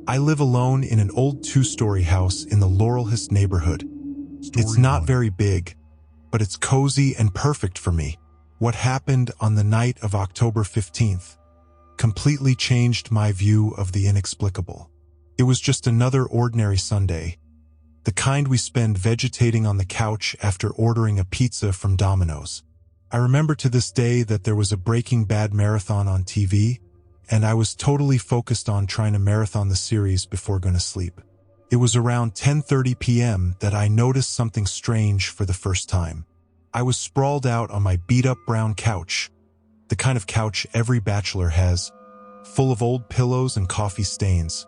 I live alone in an old two-story house in the Laurelhurst neighborhood. It's not very big, but it's cozy and perfect for me. What happened on the night of October 15th completely changed my view of the inexplicable. It was just another ordinary Sunday, the kind we spend vegetating on the couch after ordering a pizza from Domino's. I remember to this day that there was a Breaking Bad marathon on TV, and I was totally focused on trying to marathon the series before going to sleep. It was around 10:30 p.m. that I noticed something strange for the first time. I was sprawled out on my beat-up brown couch, the kind of couch every bachelor has, full of old pillows and coffee stains,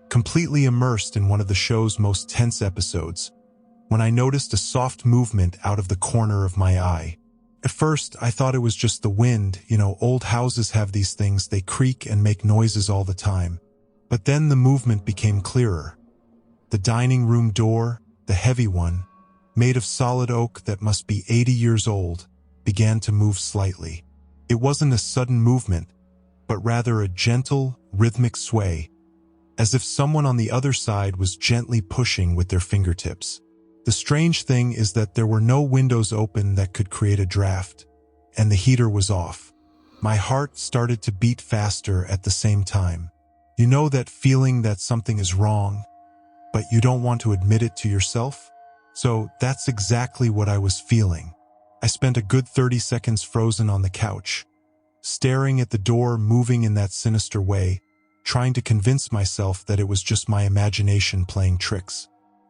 completely immersed in one of the show's most tense episodes, when I noticed a soft movement out of the corner of my eye. At first, I thought it was just the wind. Old houses have these things, they creak and make noises all the time. But then the movement became clearer. The dining room door, the heavy one, made of solid oak that must be 80 years old, began to move slightly. It wasn't a sudden movement, but rather a gentle, rhythmic sway, as if someone on the other side was gently pushing with their fingertips. The strange thing is that there were no windows open that could create a draft, and the heater was off. My heart started to beat faster at the same time. You know that feeling that something is wrong, but you don't want to admit it to yourself? So that's exactly what I was feeling. I spent a good 30 seconds frozen on the couch, staring at the door moving in that sinister way, trying to convince myself that it was just my imagination playing tricks.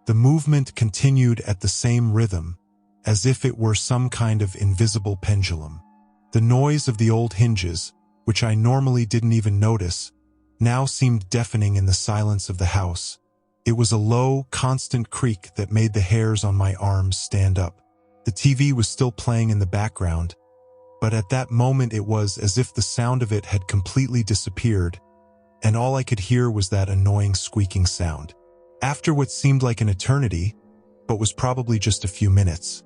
The movement continued at the same rhythm, as if it were some kind of invisible pendulum. The noise of the old hinges, which I normally didn't even notice, now seemed deafening in the silence of the house. It was a low, constant creak that made the hairs on my arms stand up. The TV was still playing in the background, but at that moment it was as if the sound of it had completely disappeared, and all I could hear was that annoying squeaking sound. After what seemed like an eternity, but was probably just a few minutes,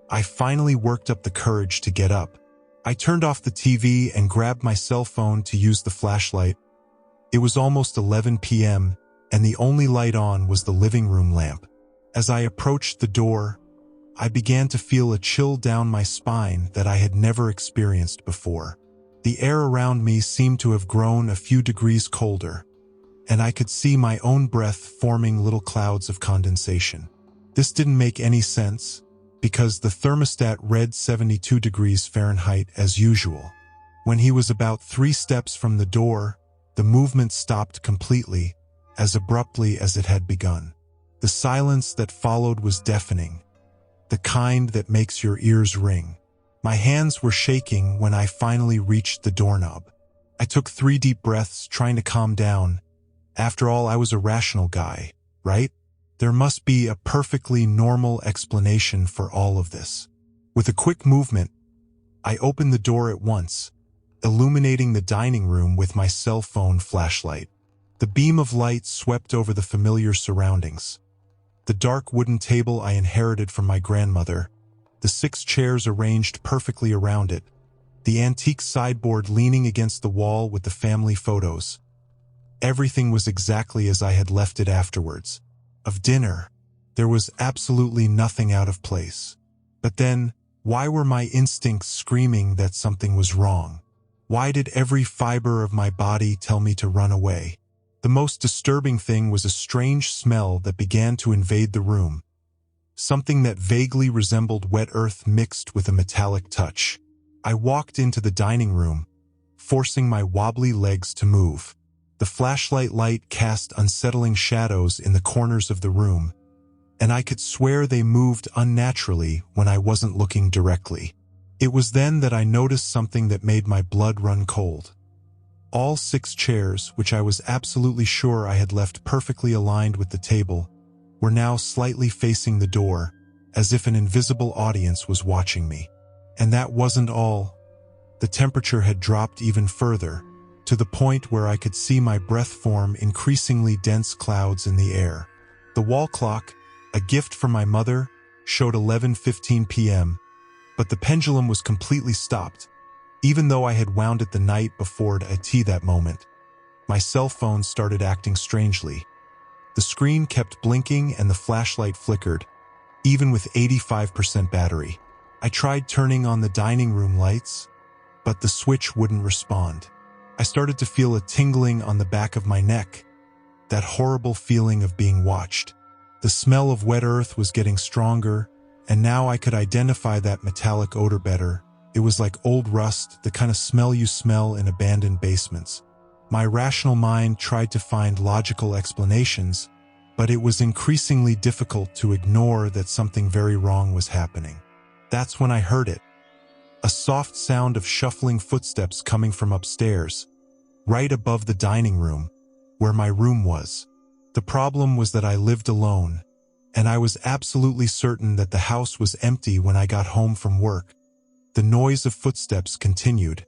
I finally worked up the courage to get up. I turned off the TV and grabbed my cell phone to use the flashlight. It was almost 11 p.m., and the only light on was the living room lamp. As I approached the door, I began to feel a chill down my spine that I had never experienced before. The air around me seemed to have grown a few degrees colder, and I could see my own breath forming little clouds of condensation. This didn't make any sense, because the thermostat read 72 degrees Fahrenheit as usual. When he was about 3 steps from the door, the movement stopped completely, as abruptly as it had begun. The silence that followed was deafening, the kind that makes your ears ring. My hands were shaking when I finally reached the doorknob. I took 3 deep breaths, trying to calm down. After all, I was a rational guy, right? There must be a perfectly normal explanation for all of this. With a quick movement, I opened the door at once, illuminating the dining room with my cell phone flashlight. The beam of light swept over the familiar surroundings. The dark wooden table I inherited from my grandmother, the 6 chairs arranged perfectly around it, the antique sideboard leaning against the wall with the family photos. Everything was exactly as I had left it afterwards. Of dinner, there was absolutely nothing out of place. But then, why were my instincts screaming that something was wrong? Why did every fiber of my body tell me to run away? The most disturbing thing was a strange smell that began to invade the room. Something that vaguely resembled wet earth mixed with a metallic touch. I walked into the dining room, forcing my wobbly legs to move. The flashlight light cast unsettling shadows in the corners of the room, and I could swear they moved unnaturally when I wasn't looking directly. It was then that I noticed something that made my blood run cold. All 6 chairs, which I was absolutely sure I had left perfectly aligned with the table, were now slightly facing the door, as if an invisible audience was watching me. And that wasn't all. The temperature had dropped even further, to the point where I could see my breath form increasingly dense clouds in the air. The wall clock, a gift from my mother, showed 11:15 p.m., but the pendulum was completely stopped, even though I had wound it the night before to a T that moment. My cell phone started acting strangely. The screen kept blinking and the flashlight flickered, even with 85% battery. I tried turning on the dining room lights, but the switch wouldn't respond. I started to feel a tingling on the back of my neck, that horrible feeling of being watched. The smell of wet earth was getting stronger, and now I could identify that metallic odor better. It was like old rust, the kind of smell you smell in abandoned basements. My rational mind tried to find logical explanations, but it was increasingly difficult to ignore that something very wrong was happening. That's when I heard it. A soft sound of shuffling footsteps coming from upstairs, right above the dining room, where my room was. The problem was that I lived alone, and I was absolutely certain that the house was empty when I got home from work. The noise of footsteps continued,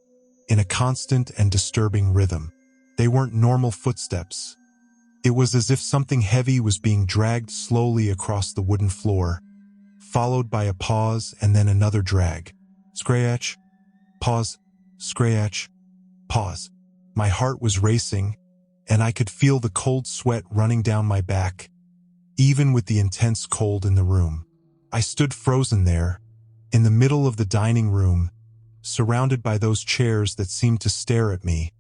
in a constant and disturbing rhythm. They weren't normal footsteps. It was as if something heavy was being dragged slowly across the wooden floor, followed by a pause and then another drag. Scratch, pause, scratch, pause. My heart was racing, and I could feel the cold sweat running down my back, even with the intense cold in the room. I stood frozen there, in the middle of the dining room, surrounded by those chairs that seemed to stare at me,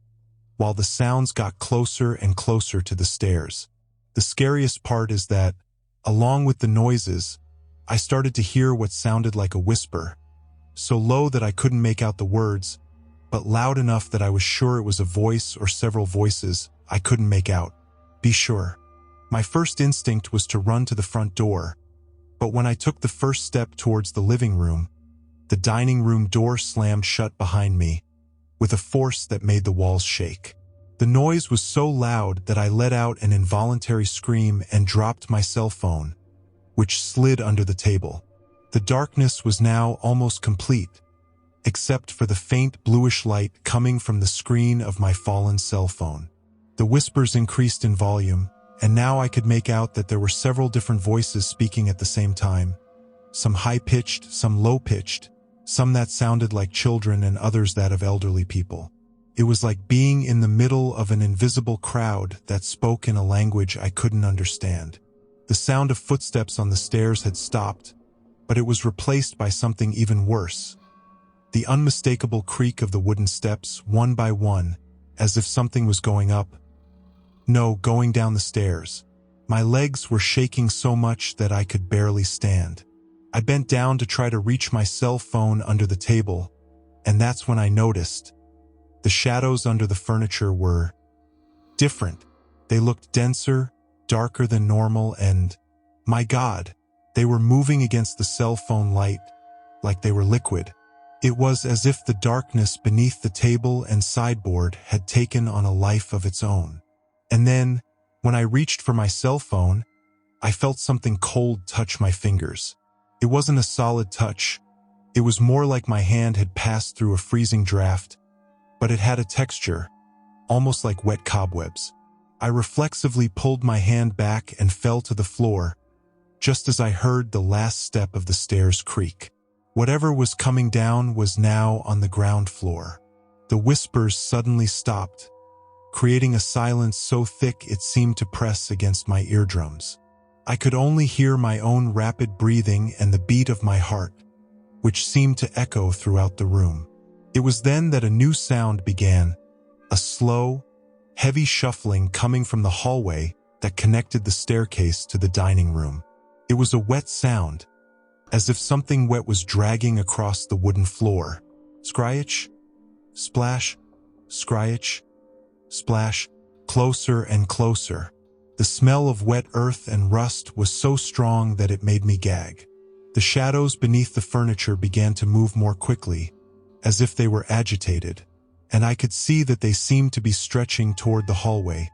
while the sounds got closer and closer to the stairs. The scariest part is that, along with the noises, I started to hear what sounded like a whisper, so low that I couldn't make out the words, but loud enough that I was sure it was a voice or several voices I couldn't make out. Be sure. My first instinct was to run to the front door, but when I took the first step towards the living room, the dining room door slammed shut behind me, with a force that made the walls shake. The noise was so loud that I let out an involuntary scream and dropped my cell phone, which slid under the table. The darkness was now almost complete, except for the faint bluish light coming from the screen of my fallen cell phone. The whispers increased in volume, and now I could make out that there were several different voices speaking at the same time. Some high-pitched, some low-pitched, some that sounded like children and others that of elderly people. It was like being in the middle of an invisible crowd that spoke in a language I couldn't understand. The sound of footsteps on the stairs had stopped, but it was replaced by something even worse. The unmistakable creak of the wooden steps, one by one, as if something was going up. No, going down the stairs. My legs were shaking so much that I could barely stand. I bent down to try to reach my cell phone under the table, and that's when I noticed. The shadows under the furniture were different. They looked denser, darker than normal, and, my God, they were moving against the cell phone light, like they were liquid. It was as if the darkness beneath the table and sideboard had taken on a life of its own. And then, when I reached for my cell phone, I felt something cold touch my fingers. It wasn't a solid touch. It was more like my hand had passed through a freezing draft, but it had a texture, almost like wet cobwebs. I reflexively pulled my hand back and fell to the floor, just as I heard the last step of the stairs creak. Whatever was coming down was now on the ground floor. The whispers suddenly stopped, creating a silence so thick it seemed to press against my eardrums. I could only hear my own rapid breathing and the beat of my heart, which seemed to echo throughout the room. It was then that a new sound began, a slow, heavy shuffling coming from the hallway that connected the staircase to the dining room. It was a wet sound, as if something wet was dragging across the wooden floor. Scratch, splash, scratch, splash, closer and closer. The smell of wet earth and rust was so strong that it made me gag. The shadows beneath the furniture began to move more quickly, as if they were agitated, and I could see that they seemed to be stretching toward the hallway,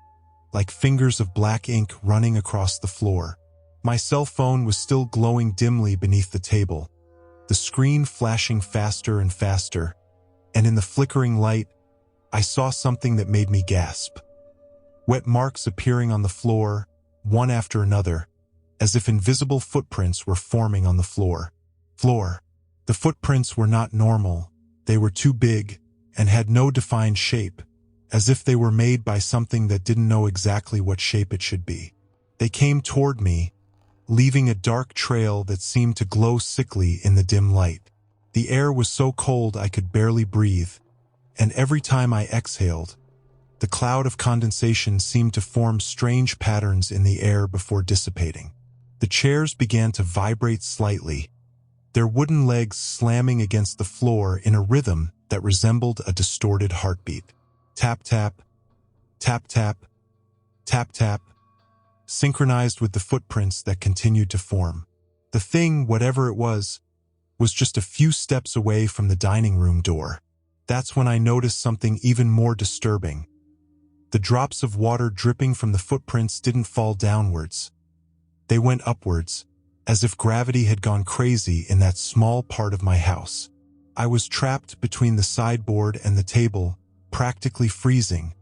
like fingers of black ink running across the floor. My cell phone was still glowing dimly beneath the table, the screen flashing faster and faster, and in the flickering light, I saw something that made me gasp. Wet marks appearing on the floor, one after another, as if invisible footprints were forming on the floor. The footprints were not normal. They were too big and had no defined shape, as if they were made by something that didn't know exactly what shape it should be. They came toward me, leaving a dark trail that seemed to glow sickly in the dim light. The air was so cold I could barely breathe, and every time I exhaled, the cloud of condensation seemed to form strange patterns in the air before dissipating. The chairs began to vibrate slightly, their wooden legs slamming against the floor in a rhythm that resembled a distorted heartbeat. Tap, tap, tap, tap, tap, tap, synchronized with the footprints that continued to form. The thing, whatever it was just a few steps away from the dining room door. That's when I noticed something even more disturbing. The drops of water dripping from the footprints didn't fall downwards. They went upwards, as if gravity had gone crazy in that small part of my house. I was trapped between the sideboard and the table, practically freezing,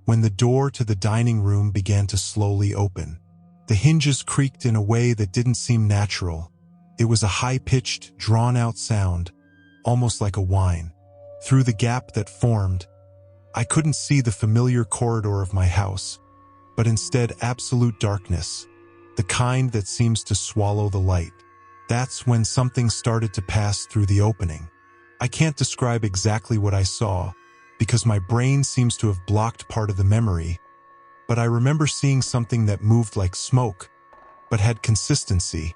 when the door to the dining room began to slowly open. The hinges creaked in a way that didn't seem natural. It was a high-pitched, drawn-out sound, almost like a whine. Through the gap that formed, I couldn't see the familiar corridor of my house, but instead absolute darkness, the kind that seems to swallow the light. That's when something started to pass through the opening. I can't describe exactly what I saw, because my brain seems to have blocked part of the memory, but I remember seeing something that moved like smoke, but had consistency,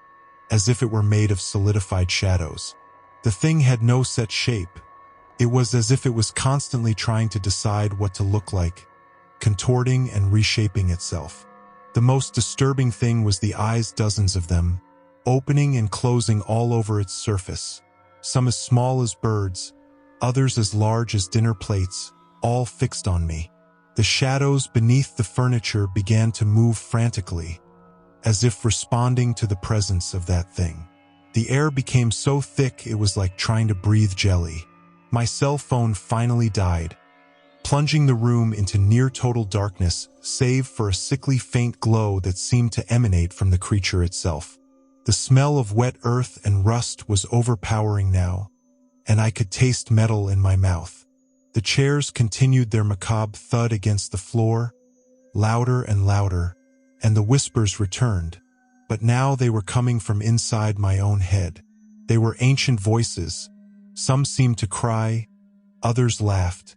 as if it were made of solidified shadows. The thing had no set shape. It was as if it was constantly trying to decide what to look like, contorting and reshaping itself. The most disturbing thing was the eyes, dozens of them, opening and closing all over its surface, some as small as birds, others as large as dinner plates, all fixed on me. The shadows beneath the furniture began to move frantically, as if responding to the presence of that thing. The air became so thick it was like trying to breathe jelly. My cell phone finally died, plunging the room into near-total darkness, save for a sickly faint glow that seemed to emanate from the creature itself. The smell of wet earth and rust was overpowering now, and I could taste metal in my mouth. The chairs continued their macabre thud against the floor, louder and louder, and the whispers returned, but now they were coming from inside my own head. They were ancient voices. Some seemed to cry, others laughed,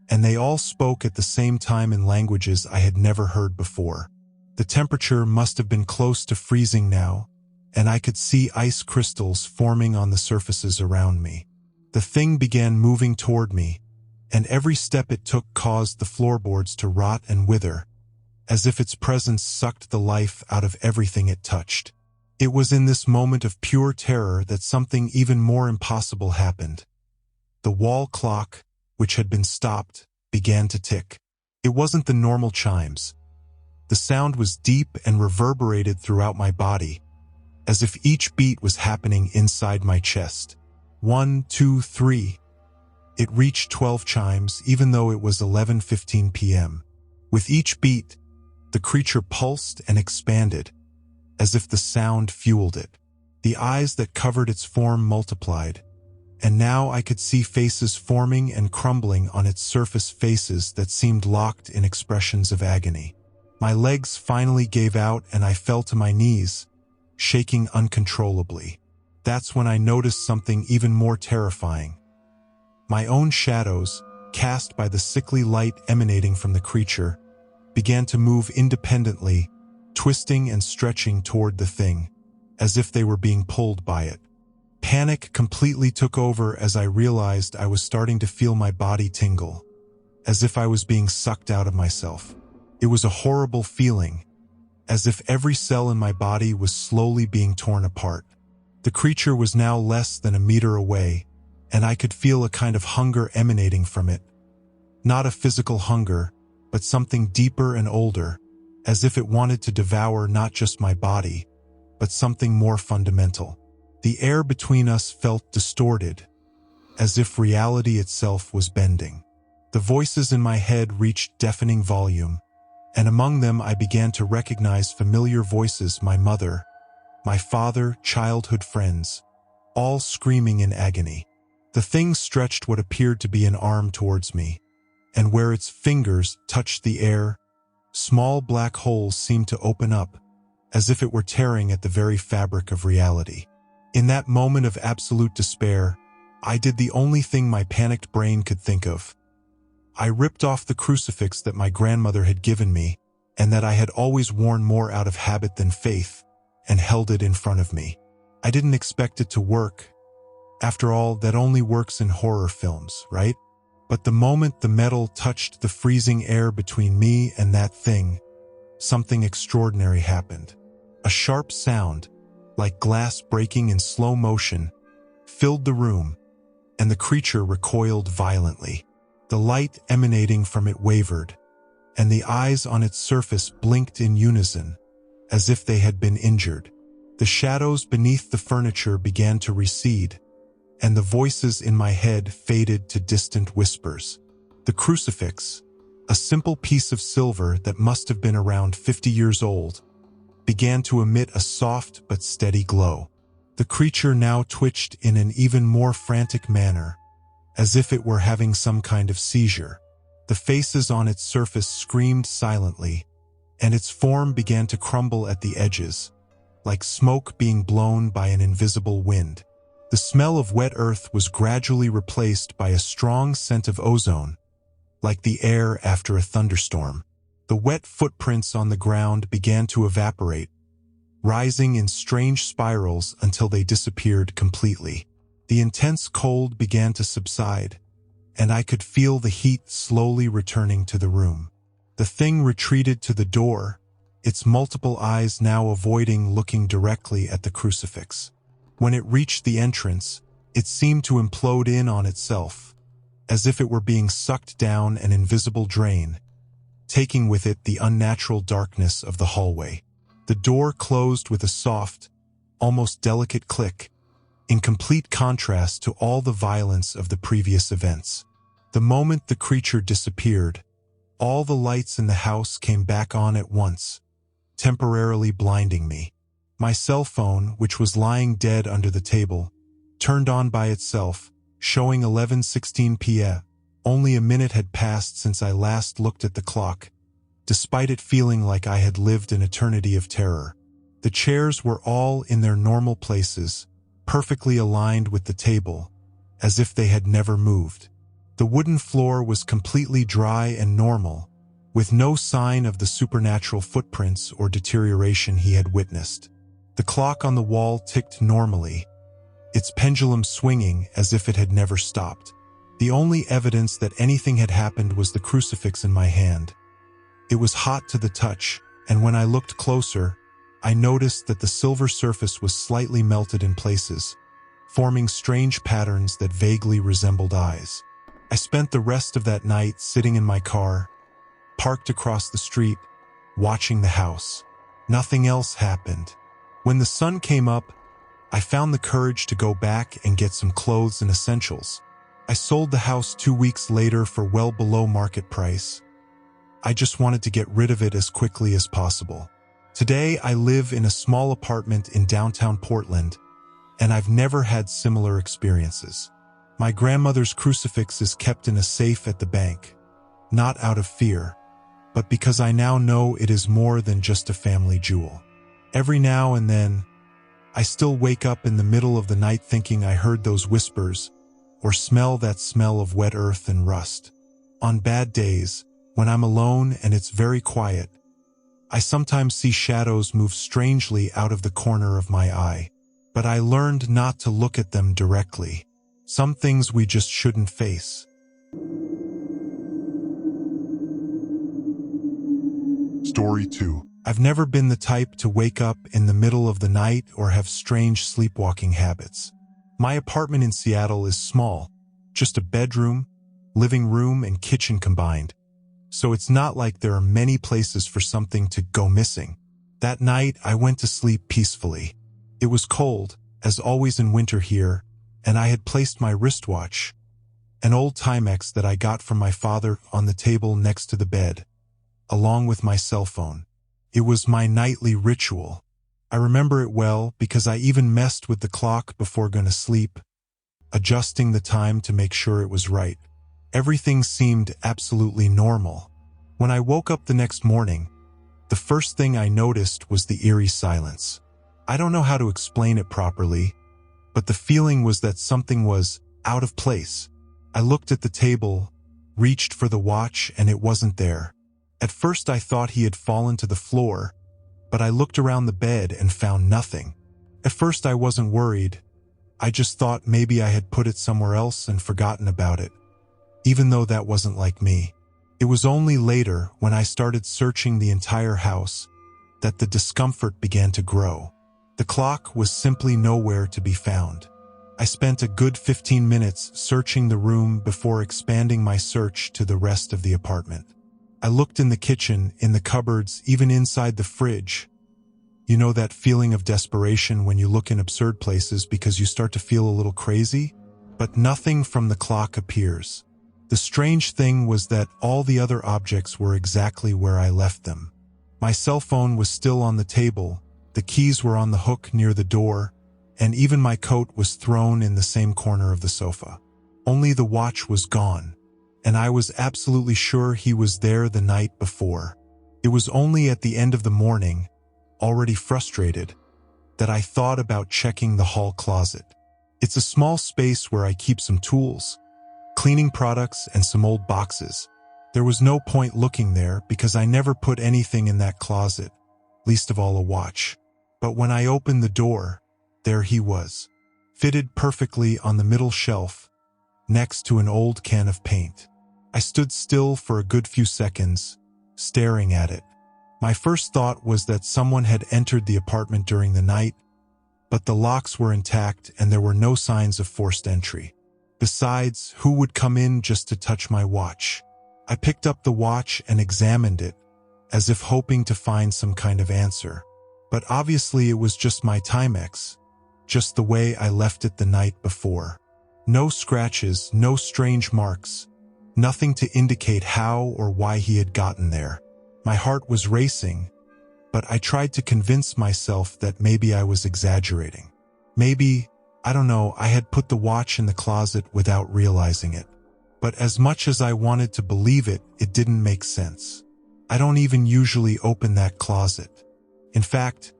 and they all spoke at the same time in languages I had never heard before. The temperature must have been close to freezing now, and I could see ice crystals forming on the surfaces around me. The thing began moving toward me, and every step it took caused the floorboards to rot and wither, as if its presence sucked the life out of everything it touched. It was in this moment of pure terror that something even more impossible happened. The wall clock, which had been stopped, began to tick. It wasn't the normal chimes. The sound was deep and reverberated throughout my body, as if each beat was happening inside my chest. 1, 2, 3. It reached 12 chimes, even though it was 11:15 p.m. With each beat, the creature pulsed and expanded, as if the sound fueled it. The eyes that covered its form multiplied, and now I could see faces forming and crumbling on its surface, faces that seemed locked in expressions of agony. My legs finally gave out and I fell to my knees, shaking uncontrollably. That's when I noticed something even more terrifying. My own shadows, cast by the sickly light emanating from the creature, began to move independently, twisting and stretching toward the thing, as if they were being pulled by it. Panic completely took over as I realized I was starting to feel my body tingle, as if I was being sucked out of myself. It was a horrible feeling, as if every cell in my body was slowly being torn apart. The creature was now less than a meter away, and I could feel a kind of hunger emanating from it. Not a physical hunger, but something deeper and older, as if it wanted to devour not just my body, but something more fundamental. The air between us felt distorted, as if reality itself was bending. The voices in my head reached deafening volume, and among them I began to recognize familiar voices: my mother, my father, childhood friends, all screaming in agony. The thing stretched what appeared to be an arm towards me, and where its fingers touched the air, small black holes seemed to open up, as if it were tearing at the very fabric of reality. In that moment of absolute despair, I did the only thing my panicked brain could think of. I ripped off the crucifix that my grandmother had given me, and that I had always worn more out of habit than faith, and held it in front of me. I didn't expect it to work. After all, that only works in horror films, right? But the moment the metal touched the freezing air between me and that thing, something extraordinary happened. A sharp sound, like glass breaking in slow motion, filled the room, and the creature recoiled violently. The light emanating from it wavered, and the eyes on its surface blinked in unison, as if they had been injured. The shadows beneath the furniture began to recede, and the voices in my head faded to distant whispers. The crucifix, a simple piece of silver that must have been around 50 years old, began to emit a soft but steady glow. The creature now twitched in an even more frantic manner, as if it were having some kind of seizure. The faces on its surface screamed silently, and its form began to crumble at the edges, like smoke being blown by an invisible wind. The smell of wet earth was gradually replaced by a strong scent of ozone, like the air after a thunderstorm. The wet footprints on the ground began to evaporate, rising in strange spirals until they disappeared completely. The intense cold began to subside, and I could feel the heat slowly returning to the room. The thing retreated to the door, its multiple eyes now avoiding looking directly at the crucifix. When it reached the entrance, it seemed to implode in on itself, as if it were being sucked down an invisible drain, taking with it the unnatural darkness of the hallway. The door closed with a soft, almost delicate click, in complete contrast to all the violence of the previous events. The moment the creature disappeared, all the lights in the house came back on at once, temporarily blinding me. My cell phone, which was lying dead under the table, turned on by itself, showing 11:16 p.m. Only a minute had passed since I last looked at the clock, despite it feeling like I had lived an eternity of terror. The chairs were all in their normal places, perfectly aligned with the table, as if they had never moved. The wooden floor was completely dry and normal, with no sign of the supernatural footprints or deterioration he had witnessed. The clock on the wall ticked normally, its pendulum swinging as if it had never stopped. The only evidence that anything had happened was the crucifix in my hand. It was hot to the touch, and when I looked closer, I noticed that the silver surface was slightly melted in places, forming strange patterns that vaguely resembled eyes. I spent the rest of that night sitting in my car, parked across the street, watching the house. Nothing else happened. When the sun came up, I found the courage to go back and get some clothes and essentials. I sold the house 2 weeks later for well below market price. I just wanted to get rid of it as quickly as possible. Today, I live in a small apartment in downtown Portland, and I've never had similar experiences. My grandmother's crucifix is kept in a safe at the bank, not out of fear, but because I now know it is more than just a family jewel. Every now and then, I still wake up in the middle of the night thinking I heard those whispers, or smell that smell of wet earth and rust. On bad days, when I'm alone and it's very quiet, I sometimes see shadows move strangely out of the corner of my eye. But I learned not to look at them directly. Some things we just shouldn't face. Story 2. I've never been the type to wake up in the middle of the night or have strange sleepwalking habits. My apartment in Seattle is small, just a bedroom, living room, and kitchen combined. So it's not like there are many places for something to go missing. That night, I went to sleep peacefully. It was cold, as always in winter here, and I had placed my wristwatch, an old Timex that I got from my father, on the table next to the bed, along with my cell phone. It was my nightly ritual. I remember it well because I even messed with the clock before going to sleep, adjusting the time to make sure it was right. Everything seemed absolutely normal. When I woke up the next morning, the first thing I noticed was the eerie silence. I don't know how to explain it properly, but the feeling was that something was out of place. I looked at the table, reached for the watch, and it wasn't there. At first I thought he had fallen to the floor, but I looked around the bed and found nothing. At first I wasn't worried. I just thought maybe I had put it somewhere else and forgotten about it, even though that wasn't like me. It was only later, when I started searching the entire house, that the discomfort began to grow. The clock was simply nowhere to be found. I spent a good 15 minutes searching the room before expanding my search to the rest of the apartment. I looked in the kitchen, in the cupboards, even inside the fridge. You know that feeling of desperation when you look in absurd places because you start to feel a little crazy? But nothing from the clock appears. The strange thing was that all the other objects were exactly where I left them. My cell phone was still on the table, the keys were on the hook near the door, and even my coat was thrown in the same corner of the sofa. Only the watch was gone, and I was absolutely sure he was there the night before. It was only at the end of the morning, already frustrated, that I thought about checking the hall closet. It's a small space where I keep some tools, cleaning products, and some old boxes. There was no point looking there because I never put anything in that closet, least of all a watch. But when I opened the door, there he was, fitted perfectly on the middle shelf, next to an old can of paint. I stood still for a good few seconds, staring at it. My first thought was that someone had entered the apartment during the night, but the locks were intact and there were no signs of forced entry. Besides, who would come in just to touch my watch? I picked up the watch and examined it, as if hoping to find some kind of answer. But obviously it was just my Timex, just the way I left it the night before. No scratches, no strange marks, nothing to indicate how or why he had gotten there. My heart was racing, but I tried to convince myself that maybe I was exaggerating. Maybe, I don't know, I had put the watch in the closet without realizing it. But as much as I wanted to believe it, it didn't make sense. I don't even usually open that closet. In fact,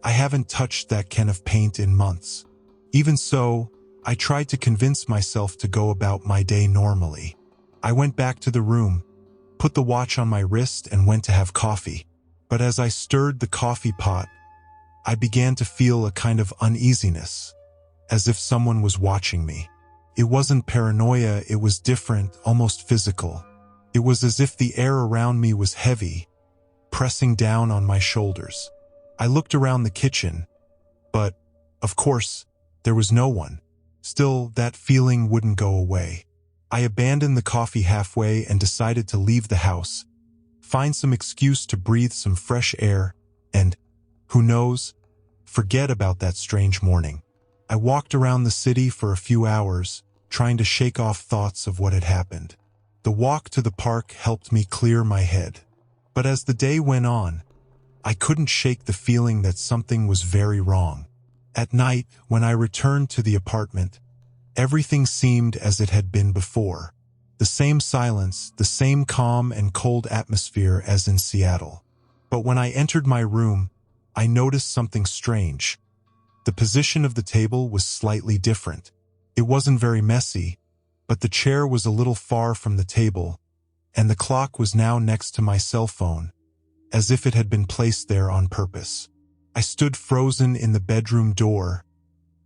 I haven't touched that can of paint in months. Even so, I tried to convince myself to go about my day normally. I went back to the room, put the watch on my wrist, and went to have coffee. But as I stirred the coffee pot, I began to feel a kind of uneasiness, as if someone was watching me. It wasn't paranoia, it was different, almost physical. It was as if the air around me was heavy, pressing down on my shoulders. I looked around the kitchen, but, of course, there was no one. Still, that feeling wouldn't go away. I abandoned the coffee halfway and decided to leave the house, find some excuse to breathe some fresh air, and, who knows, forget about that strange morning. I walked around the city for a few hours, trying to shake off thoughts of what had happened. The walk to the park helped me clear my head. But as the day went on, I couldn't shake the feeling that something was very wrong. At night, when I returned to the apartment, everything seemed as it had been before. The same silence, the same calm and cold atmosphere as in Seattle. But when I entered my room, I noticed something strange. The position of the table was slightly different. It wasn't very messy, but the chair was a little far from the table, and the clock was now next to my cell phone, as if it had been placed there on purpose. I stood frozen in the bedroom door,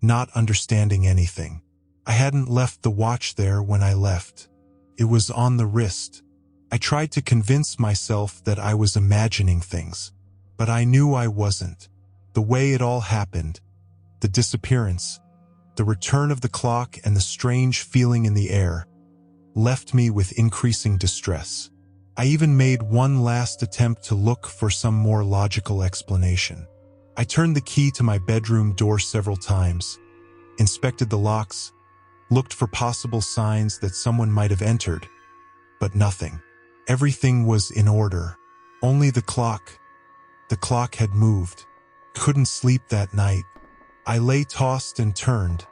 not understanding anything. I hadn't left the watch there when I left. It was on the wrist. I tried to convince myself that I was imagining things, but I knew I wasn't. The way it all happened, the disappearance, the return of the clock, and the strange feeling in the air left me with increasing distress. I even made one last attempt to look for some more logical explanation. I turned the key to my bedroom door several times, inspected the locks, looked for possible signs that someone might have entered, but nothing. Everything was in order. Only the clock. The clock had moved. Couldn't sleep that night. I lay tossed and turned,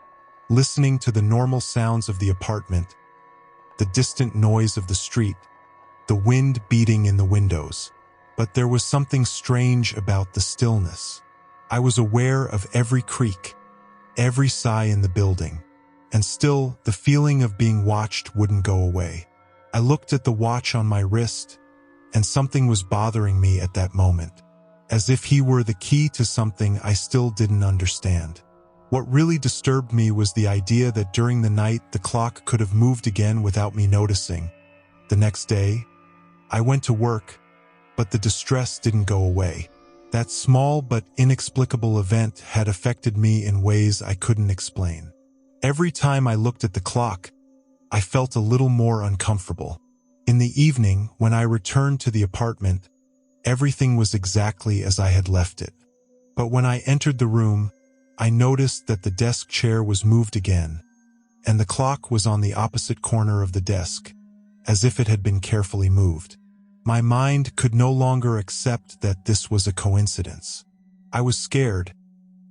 listening to the normal sounds of the apartment, the distant noise of the street, the wind beating in the windows. But there was something strange about the stillness. I was aware of every creak, every sigh in the building, and still the feeling of being watched wouldn't go away. I looked at the watch on my wrist, and something was bothering me at that moment, as if he were the key to something I still didn't understand. What really disturbed me was the idea that during the night the clock could have moved again without me noticing. The next day, I went to work, but the distress didn't go away. That small but inexplicable event had affected me in ways I couldn't explain. Every time I looked at the clock, I felt a little more uncomfortable. In the evening, when I returned to the apartment, everything was exactly as I had left it. But when I entered the room, I noticed that the desk chair was moved again, and the clock was on the opposite corner of the desk, as if it had been carefully moved. My mind could no longer accept that this was a coincidence. I was scared,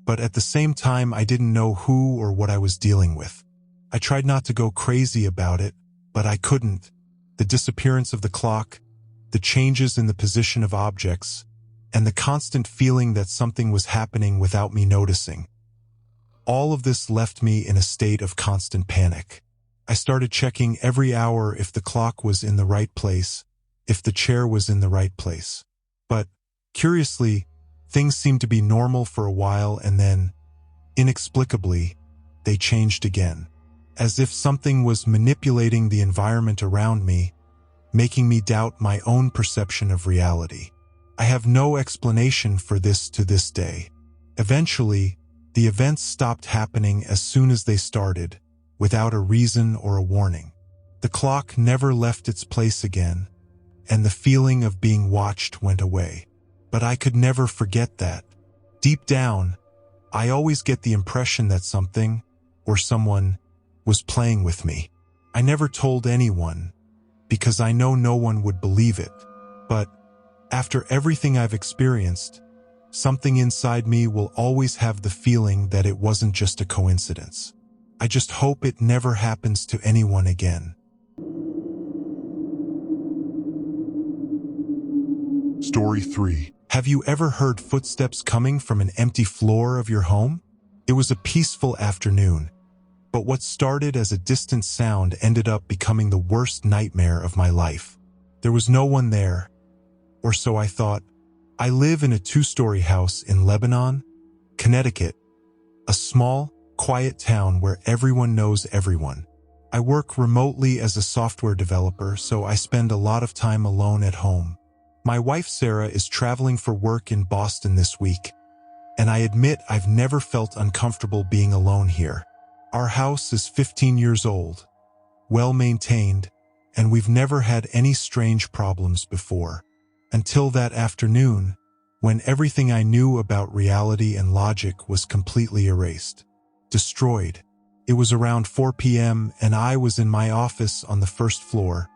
but at the same time I didn't know who or what I was dealing with. I tried not to go crazy about it, but I couldn't. The disappearance of the clock, the changes in the position of objects, and the constant feeling that something was happening without me noticing. All of this left me in a state of constant panic. I started checking every hour if the clock was in the right place, if the chair was in the right place. But, curiously, things seemed to be normal for a while and then, inexplicably, they changed again. As if something was manipulating the environment around me, making me doubt my own perception of reality. I have no explanation for this to this day. Eventually, the events stopped happening as soon as they started, without a reason or a warning. The clock never left its place again, and the feeling of being watched went away. But I could never forget that. Deep down, I always get the impression that something, or someone, was playing with me. I never told anyone, because I know no one would believe it. But, after everything I've experienced, something inside me will always have the feeling that it wasn't just a coincidence. I just hope it never happens to anyone again. Story 3. Have you ever heard footsteps coming from an empty floor of your home? It was a peaceful afternoon, but what started as a distant sound ended up becoming the worst nightmare of my life. There was no one there, or so I thought. I live in a 2-story house in Lebanon, Connecticut, a small, quiet town where everyone knows everyone. I work remotely as a software developer, so I spend a lot of time alone at home. My wife Sarah is traveling for work in Boston this week, and I admit I've never felt uncomfortable being alone here. Our house is 15 years old, well maintained, and we've never had any strange problems before. Until that afternoon, when everything I knew about reality and logic was completely erased, destroyed. It was around 4 p.m. and I was in my office on the first floor,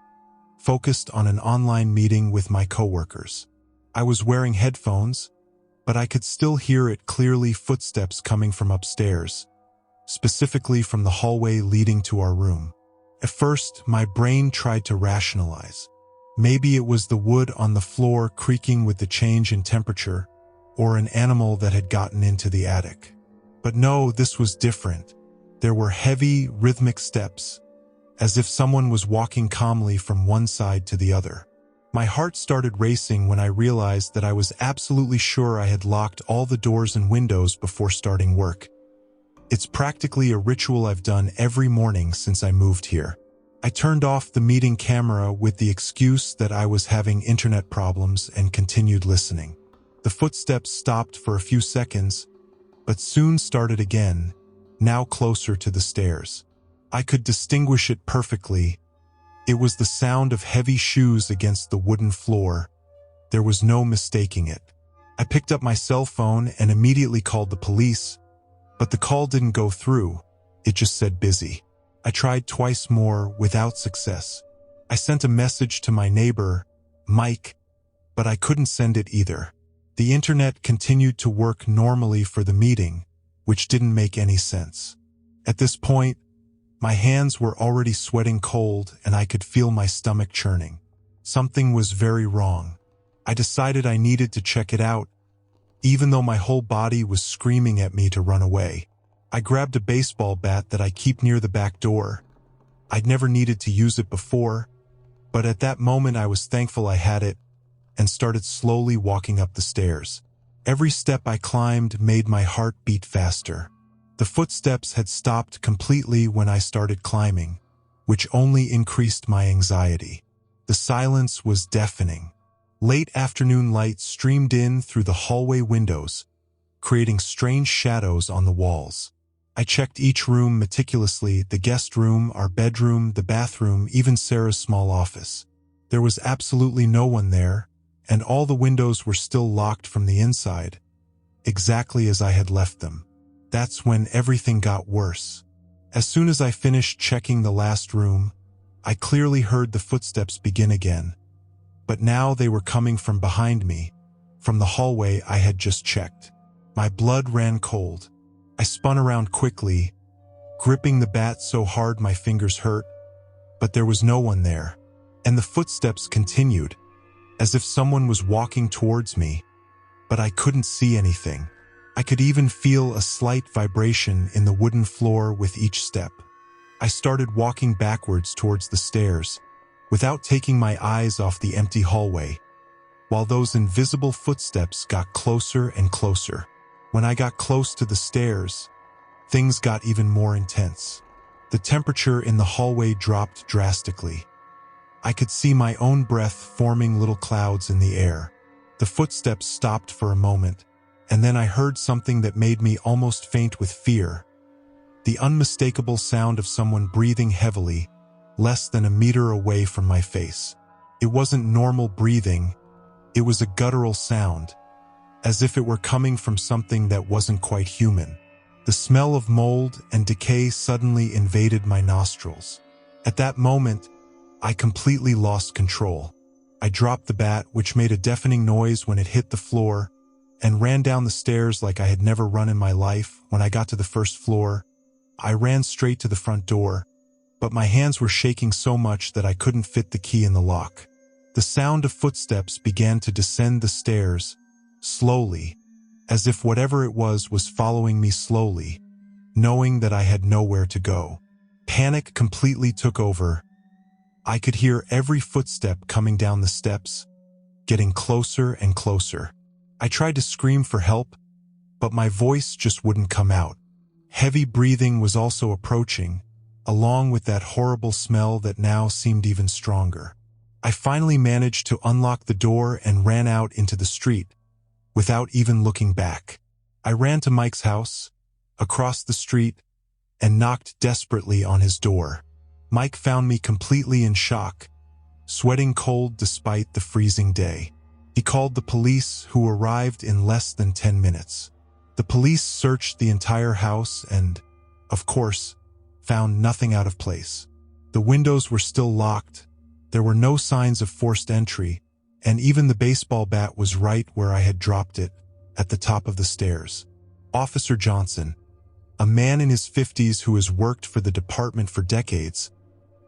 focused on an online meeting with my coworkers. I was wearing headphones, but I could still hear it clearly, footsteps coming from upstairs, specifically from the hallway leading to our room. At first, my brain tried to rationalize. Maybe it was the wood on the floor creaking with the change in temperature, or an animal that had gotten into the attic. But no, this was different. There were heavy, rhythmic steps, as if someone was walking calmly from one side to the other. My heart started racing when I realized that I was absolutely sure I had locked all the doors and windows before starting work. It's practically a ritual I've done every morning since I moved here. I turned off the meeting camera with the excuse that I was having internet problems and continued listening. The footsteps stopped for a few seconds, but soon started again, now closer to the stairs. I could distinguish it perfectly. It was the sound of heavy shoes against the wooden floor. There was no mistaking it. I picked up my cell phone and immediately called the police, but the call didn't go through. It just said busy. I tried twice more without success. I sent a message to my neighbor, Mike, but I couldn't send it either. The internet continued to work normally for the meeting, which didn't make any sense. At this point, My hands were already sweating cold and I could feel my stomach churning. Something was very wrong. I decided I needed to check it out, even though my whole body was screaming at me to run away. I grabbed a baseball bat that I keep near the back door. I'd never needed to use it before, but at that moment I was thankful I had it and started slowly walking up the stairs. Every step I climbed made my heart beat faster. The footsteps had stopped completely when I started climbing, which only increased my anxiety. The silence was deafening. Late afternoon light streamed in through the hallway windows, creating strange shadows on the walls. I checked each room meticulously, the guest room, our bedroom, the bathroom, even Sarah's small office. There was absolutely no one there, and all the windows were still locked from the inside, exactly as I had left them. That's when everything got worse. As soon as I finished checking the last room, I clearly heard the footsteps begin again. But now they were coming from behind me, from the hallway I had just checked. My blood ran cold. I spun around quickly, gripping the bat so hard my fingers hurt, but there was no one there. And the footsteps continued, as if someone was walking towards me, but I couldn't see anything. I could even feel a slight vibration in the wooden floor with each step. I started walking backwards towards the stairs, without taking my eyes off the empty hallway, while those invisible footsteps got closer and closer. When I got close to the stairs, things got even more intense. The temperature in the hallway dropped drastically. I could see my own breath forming little clouds in the air. The footsteps stopped for a moment, and then I heard something that made me almost faint with fear. The unmistakable sound of someone breathing heavily, less than a meter away from my face. It wasn't normal breathing, it was a guttural sound, as if it were coming from something that wasn't quite human. The smell of mold and decay suddenly invaded my nostrils. At that moment, I completely lost control. I dropped the bat, which made a deafening noise when it hit the floor, and ran down the stairs like I had never run in my life. When I got to the first floor, I ran straight to the front door, but my hands were shaking so much that I couldn't fit the key in the lock. The sound of footsteps began to descend the stairs, slowly, as if whatever it was following me slowly, knowing that I had nowhere to go. Panic completely took over. I could hear every footstep coming down the steps, getting closer and closer. I tried to scream for help, but my voice just wouldn't come out. Heavy breathing was also approaching, along with that horrible smell that now seemed even stronger. I finally managed to unlock the door and ran out into the street, without even looking back. I ran to Mike's house, across the street, and knocked desperately on his door. Mike found me completely in shock, sweating cold despite the freezing day. He called the police, who arrived in less than 10 minutes. The police searched the entire house and, of course, found nothing out of place. The windows were still locked, there were no signs of forced entry, and even the baseball bat was right where I had dropped it, at the top of the stairs. Officer Johnson, a man in his 50s who has worked for the department for decades,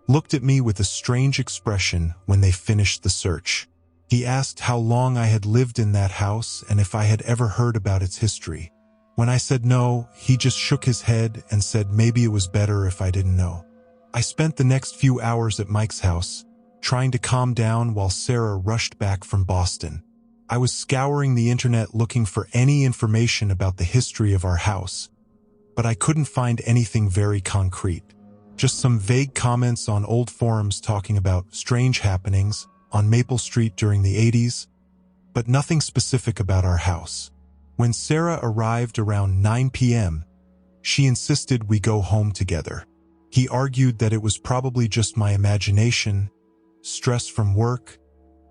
looked at me with a strange expression when they finished the search. He asked how long I had lived in that house and if I had ever heard about its history. When I said no, he just shook his head and said maybe it was better if I didn't know. I spent the next few hours at Mike's house, trying to calm down while Sarah rushed back from Boston. I was scouring the internet looking for any information about the history of our house, but I couldn't find anything very concrete. Just some vague comments on old forums talking about strange happenings on Maple Street during the 80s, but nothing specific about our house. When Sarah arrived around 9 p.m., she insisted we go home together. He argued that it was probably just my imagination, stress from work,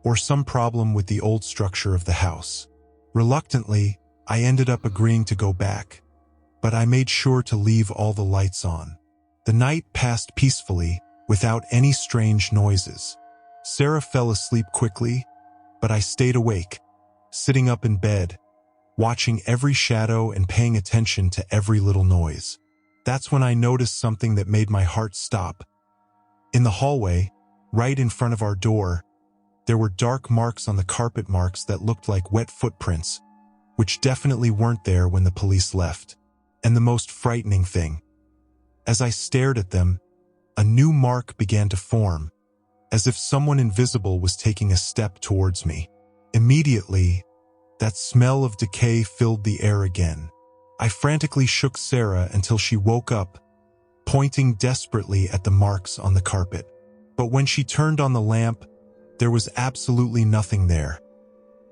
or some problem with the old structure of the house. Reluctantly, I ended up agreeing to go back, but I made sure to leave all the lights on. The night passed peacefully, without any strange noises. Sarah fell asleep quickly, but I stayed awake, sitting up in bed, watching every shadow and paying attention to every little noise. That's when I noticed something that made my heart stop. In the hallway, right in front of our door, there were dark marks on the carpet, marks that looked like wet footprints, which definitely weren't there when the police left. And the most frightening thing, as I stared at them, a new mark began to form, as if someone invisible was taking a step towards me. Immediately, that smell of decay filled the air again. I frantically shook Sarah until she woke up, pointing desperately at the marks on the carpet. But when she turned on the lamp, there was absolutely nothing there.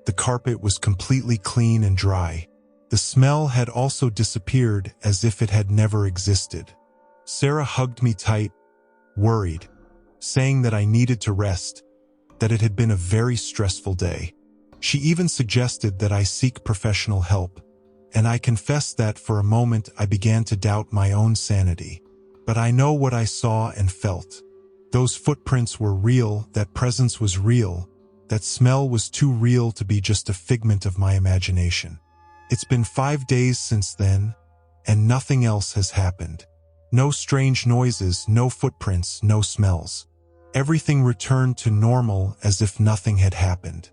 The carpet was completely clean and dry. The smell had also disappeared, as if it had never existed. Sarah hugged me tight, worried, saying that I needed to rest, that it had been a very stressful day. She even suggested that I seek professional help, and I confess that for a moment I began to doubt my own sanity. But I know what I saw and felt. Those footprints were real, that presence was real, that smell was too real to be just a figment of my imagination. It's been 5 days since then, and nothing else has happened. No strange noises, no footprints, no smells. Everything returned to normal as if nothing had happened.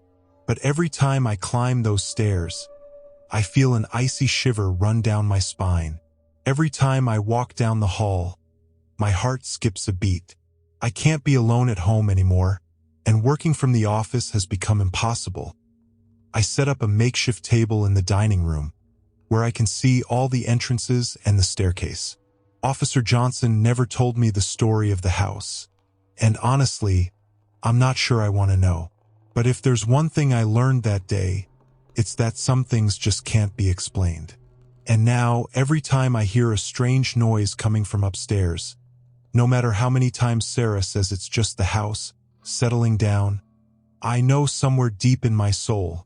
But every time I climb those stairs, I feel an icy shiver run down my spine. Every time I walk down the hall, my heart skips a beat. I can't be alone at home anymore, and working from the office has become impossible. I set up a makeshift table in the dining room, where I can see all the entrances and the staircase. Officer Johnson never told me the story of the house, and honestly, I'm not sure I want to know. But if there's one thing I learned that day, it's that some things just can't be explained. And now, every time I hear a strange noise coming from upstairs, no matter how many times Sarah says it's just the house settling down, I know somewhere deep in my soul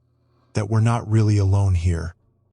that we're not really alone here.